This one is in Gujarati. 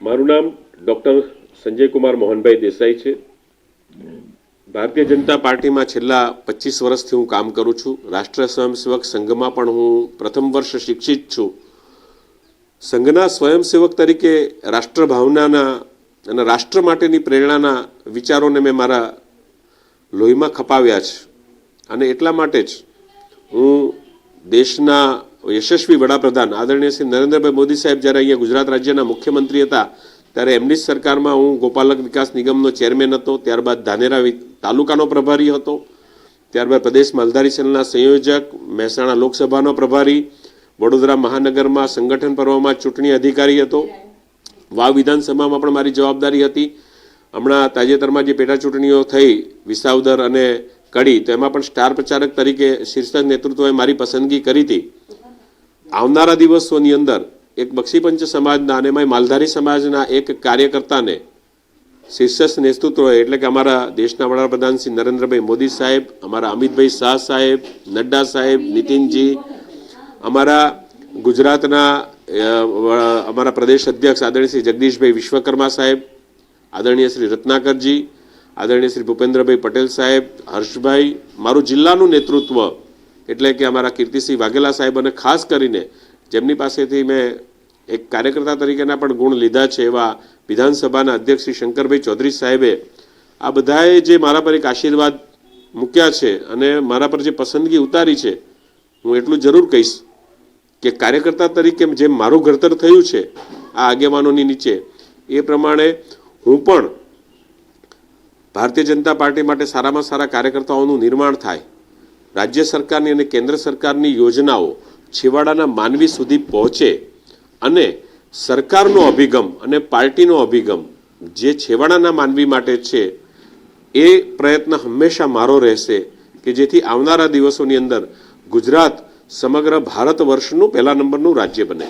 મારું નામ ડૉક્ટર સંજય કુમાર મોહનભાઈ દેસાઈ છે। ભારતીય જનતા પાર્ટીમાં છેલ્લા 25 વર્ષથી હું કામ કરું છું। રાષ્ટ્રીય સ્વયંસેવક સંઘમાં પણ હું પ્રથમ વર્ષ શિક્ષિત છું। સંઘના સ્વયંસેવક તરીકે રાષ્ટ્ર ભાવનાના અને રાષ્ટ્ર માટેની પ્રેરણાના વિચારોને મેં મારા લોહીમાં ખપાવ્યા છે અને એટલા માટે જ હું દેશના યશસ્વી વડાપ્રધાન આદરણીય શ્રી નરેન્દ્રભાઈ મોદી સાહેબ જ્યારે અહીંયા ગુજરાત રાજ્યના મુખ્યમંત્રી હતા ત્યારે એમની જ સરકારમાં હું ગોપાલક વિકાસ નિગમનો ચેરમેન હતો, ત્યારબાદ ધાનેરા તાલુકાનો પ્રભારી હતો, ત્યારબાદ પ્રદેશ માલધારી સેલના સંયોજક, મહેસાણા લોકસભાનો પ્રભારી, વડોદરા મહાનગરમાં સંગઠન પર્વમાં ચૂંટણી અધિકારી હતો, વાવ વિધાનસભામાં પણ મારી જવાબદારી હતી। હમણાં તાજેતરમાં જે પેટા ચૂંટણીઓ થઈ વિસાવદર અને કડી, તો એમાં પણ સ્ટાર પ્રચારક તરીકે શીર્ષક નેતૃત્વએ મારી પસંદગી કરી હતી। આવનારા દિવસોની અંદર એક બક્ષીપંચ સમાજના અને માલધારી સમાજના એક કાર્યકર્તાને શીર્ષક નેતૃત્વ એટલે કે અમારા દેશના વડાપ્રધાન શ્રી નરેન્દ્રભાઈ મોદી સાહેબ, અમારા અમિતભાઈ શાહ સાહેબ, નડ્ડા સાહેબ, નીતિનજી, અમારા ગુજરાતના અમારા પ્રદેશ અધ્યક્ષ આદરણીય શ્રી જગદીશભાઈ વિશ્વકર્મા સાહેબ, આદરણીય શ્રી રત્નાકરજી, આદરણીય શ્રી ભૂપેન્દ્રભાઈ પટેલ સાહેબ, હર્ષભાઈ, મારું જિલ્લાનું નેતૃત્વ એટલે કે અમારા કીર્તિસિંહ વાઘેલા સાહેબ અને ખાસ કરીને જેમની પાસેથી મેં એક કાર્યકર્તા તરીકેના પણ ગુણ લીધા છે એવા વિધાનસભાના અધ્યક્ષ શ્રી શંકરભાઈ ચૌધરી સાહેબે આ બધાએ જે મારા પર એક આશીર્વાદ મૂક્યા છે અને મારા પર જે પસંદગી ઉતારી છે, હું એટલું જરૂર કહીશ કે કાર્યકર્તા તરીકે જેમ મારું ઘડતર થયું છે આ આગેવાનોની નીચે, એ પ્રમાણે હું પણ ભારતીય જનતા પાર્ટી માટે સારામાં સારા કાર્યકર્તાઓનું નિર્માણ થાય, રાજ્ય સરકારની અને કેન્દ્ર સરકારની યોજનાઓ છેવાડાના માનવી સુધી પહોંચે અને સરકારનો અભિગમ અને પાર્ટીનો અભિગમ જે છેવાડાના માનવી માટે છે એ પ્રયત્ન હંમેશા મારો રહેશે કે જેથી આવનારા દિવસોની અંદર ગુજરાત સમગ્ર ભારત વર્ષનું પહેલા નંબરનું રાજ્ય બને।